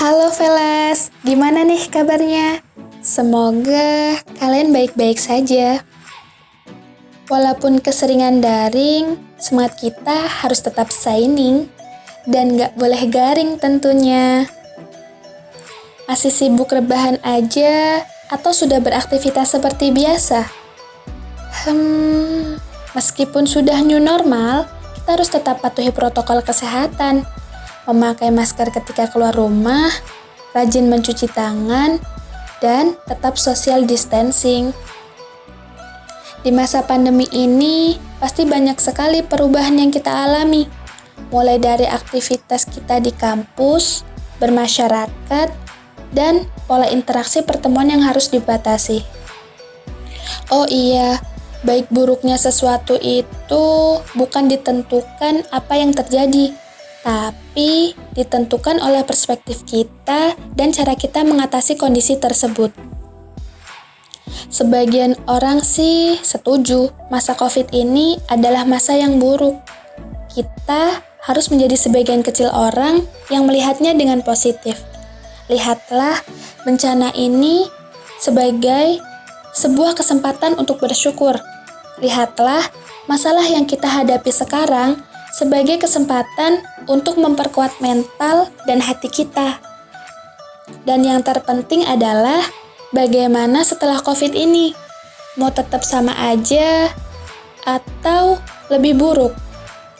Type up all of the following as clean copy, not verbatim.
Halo Velas, gimana nih kabarnya? Semoga kalian baik-baik saja. Walaupun keseringan daring, semangat kita harus tetap shining dan gak boleh garing tentunya. Masih sibuk rebahan aja atau sudah beraktivitas seperti biasa? Meskipun sudah new normal, kita harus tetap patuhi protokol kesehatan. Memakai masker ketika keluar rumah, rajin mencuci tangan, dan tetap social distancing. Di masa pandemi ini, pasti banyak sekali perubahan yang kita alami. Mulai dari aktivitas kita di kampus, bermasyarakat, dan pola interaksi pertemuan yang harus dibatasi. Oh iya, baik buruknya sesuatu itu bukan ditentukan apa yang terjadi, tapi ditentukan oleh perspektif kita dan cara kita mengatasi kondisi tersebut. Sebagian orang sih setuju, masa COVID ini adalah masa yang buruk. Kita harus menjadi sebagian kecil orang yang melihatnya dengan positif. Lihatlah bencana ini sebagai sebuah kesempatan untuk bersyukur. Lihatlah masalah yang kita hadapi sekarang sebagai kesempatan untuk memperkuat mental dan hati kita. Dan yang terpenting adalah bagaimana setelah COVID ini? Mau tetap sama aja? Atau lebih buruk?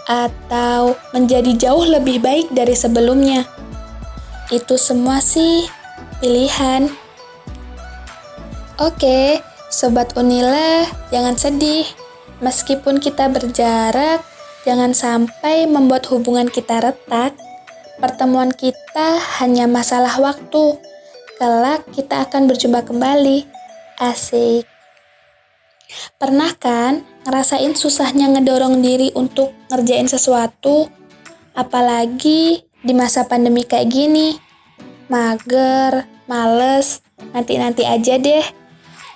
Atau menjadi jauh lebih baik dari sebelumnya? Itu semua sih pilihan. Oke, Sobat Unila, jangan sedih. Meskipun kita berjarak, jangan sampai membuat hubungan kita retak. Pertemuan kita hanya masalah waktu. Kelak kita akan berjumpa kembali. Asik. Pernah kan ngerasain susahnya ngedorong diri untuk ngerjain sesuatu? Apalagi di masa pandemi kayak gini. Mager, males, nanti-nanti aja deh.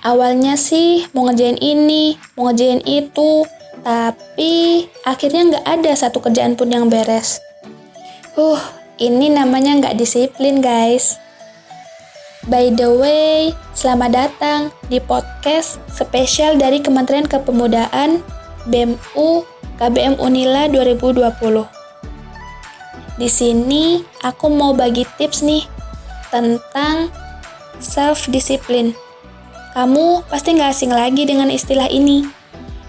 Awalnya sih mau ngerjain ini, mau ngerjain itu, tapi akhirnya nggak ada satu kerjaan pun yang beres. Ini namanya nggak disiplin, guys. By the way, selamat datang di podcast spesial dari Kementerian Kepemudaan BEMU KBM Unila 2020. Di sini aku mau bagi tips nih tentang self-discipline. Kamu pasti nggak asing lagi dengan istilah ini.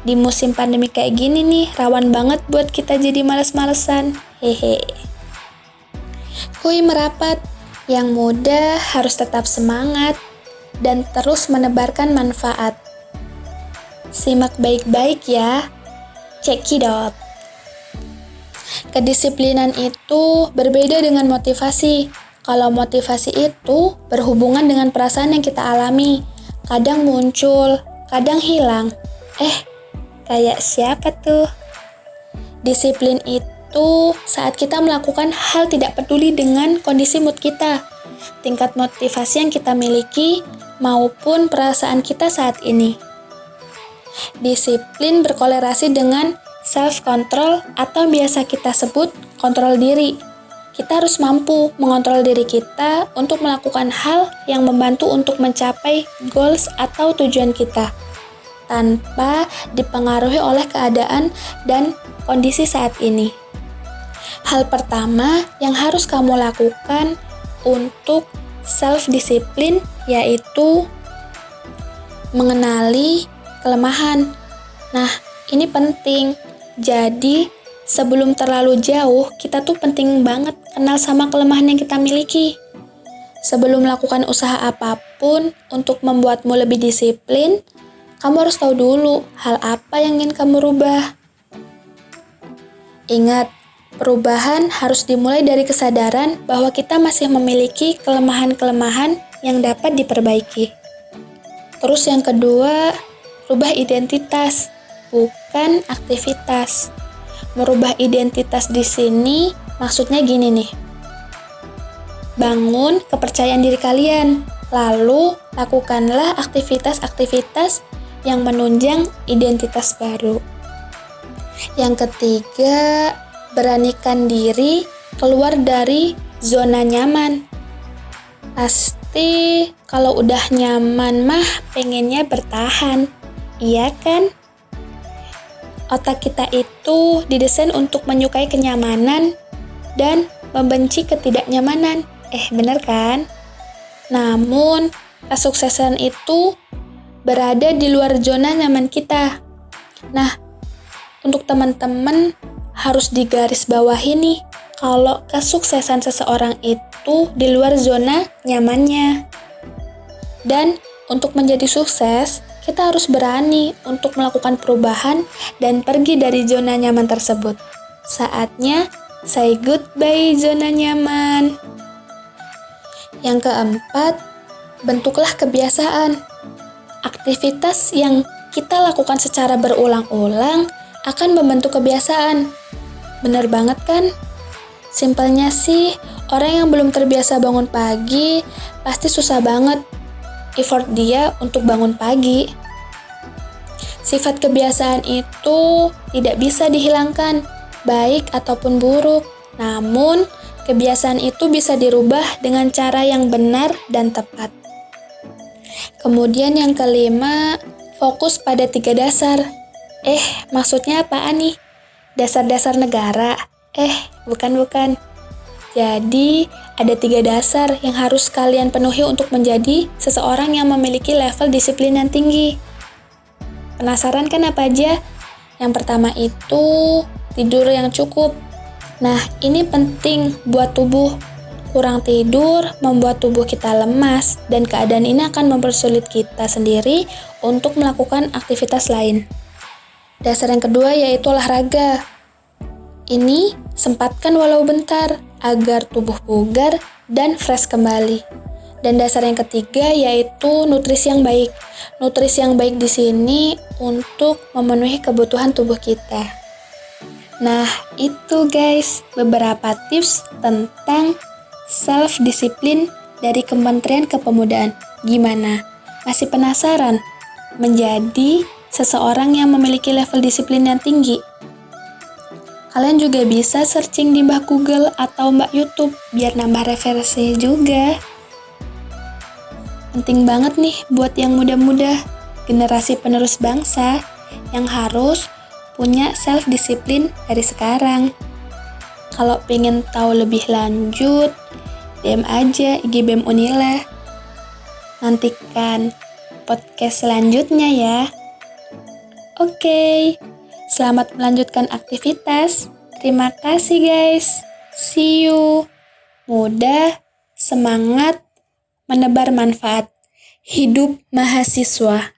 Di musim pandemi kayak gini nih, rawan banget buat kita jadi males-malesan. Hehe. Kui merapat, yang muda harus tetap semangat dan terus menebarkan manfaat. Simak baik-baik ya. Check it out. Kedisiplinan itu berbeda dengan motivasi. Kalau motivasi itu berhubungan dengan perasaan yang kita alami. Kadang muncul, kadang hilang. Kayak siapa tuh? Disiplin itu saat kita melakukan hal tidak peduli dengan kondisi mood kita, tingkat motivasi yang kita miliki, maupun perasaan kita saat ini. Disiplin berkolerasi dengan self-control atau biasa kita sebut kontrol diri. Kita harus mampu mengontrol diri kita untuk melakukan hal yang membantu untuk mencapai goals atau tujuan kita, tanpa dipengaruhi oleh keadaan dan kondisi saat ini. Hal pertama yang harus kamu lakukan untuk self-discipline yaitu mengenali kelemahan. Nah, ini penting. Jadi, sebelum terlalu jauh, kita tuh penting banget kenal sama kelemahan yang kita miliki. Sebelum melakukan usaha apapun untuk membuatmu lebih disiplin, kamu harus tahu dulu hal apa yang ingin kamu rubah. Ingat, perubahan harus dimulai dari kesadaran bahwa kita masih memiliki kelemahan-kelemahan yang dapat diperbaiki. Terus yang kedua, rubah identitas, bukan aktivitas. Merubah identitas di sini maksudnya gini nih. Bangun kepercayaan diri kalian, lalu lakukanlah aktivitas-aktivitas yang menunjang identitas baru. Yang ketiga, beranikan diri keluar dari zona nyaman. Pasti kalau udah nyaman mah pengennya bertahan, iya kan? Otak kita itu didesain untuk menyukai kenyamanan dan membenci ketidaknyamanan. Bener kan? Namun, kesuksesan itu berada di luar zona nyaman kita. Nah, untuk teman-teman harus digarisbawahi nih, kalau kesuksesan seseorang itu di luar zona nyamannya. Dan untuk menjadi sukses, kita harus berani untuk melakukan perubahan dan pergi dari zona nyaman tersebut. Saatnya say goodbye zona nyaman. Yang keempat, bentuklah kebiasaan. Aktivitas yang kita lakukan secara berulang-ulang akan membentuk kebiasaan. Bener banget kan? Simpelnya sih, orang yang belum terbiasa bangun pagi pasti susah banget effort dia untuk bangun pagi. Sifat kebiasaan itu tidak bisa dihilangkan, baik ataupun buruk. Namun, kebiasaan itu bisa dirubah dengan cara yang benar dan tepat. Kemudian yang kelima, fokus pada 3 dasar. Maksudnya apaan nih? Dasar-dasar negara? Bukan. Jadi, ada 3 dasar yang harus kalian penuhi untuk menjadi seseorang yang memiliki level disiplin yang tinggi. Penasaran kan apa aja? Yang pertama itu tidur yang cukup. Nah, ini penting buat tubuh. Kurang tidur membuat tubuh kita lemas dan keadaan ini akan mempersulit kita sendiri untuk melakukan aktivitas lain. Dasar yang kedua yaitu olahraga. Ini sempatkan walau bentar agar tubuh bugar dan fresh kembali. Dan dasar yang ketiga yaitu nutrisi yang baik. Nutrisi yang baik di sini untuk memenuhi kebutuhan tubuh kita. Nah, itu guys, beberapa tips tentang self-disiplin dari Kementerian Kepemudaan. Gimana? Masih penasaran menjadi seseorang yang memiliki level disiplin yang tinggi? Kalian juga bisa searching di Mbak Google atau Mbak YouTube biar nambah referensi juga. Penting banget nih buat yang muda-muda, generasi penerus bangsa yang harus punya self-disiplin dari sekarang. Kalau pengen tahu lebih lanjut, DM aja IG BEM Unila. Nantikan podcast selanjutnya ya. Oke. Selamat melanjutkan aktivitas. Terima kasih guys. See you. Muda, semangat, menebar manfaat. Hidup mahasiswa.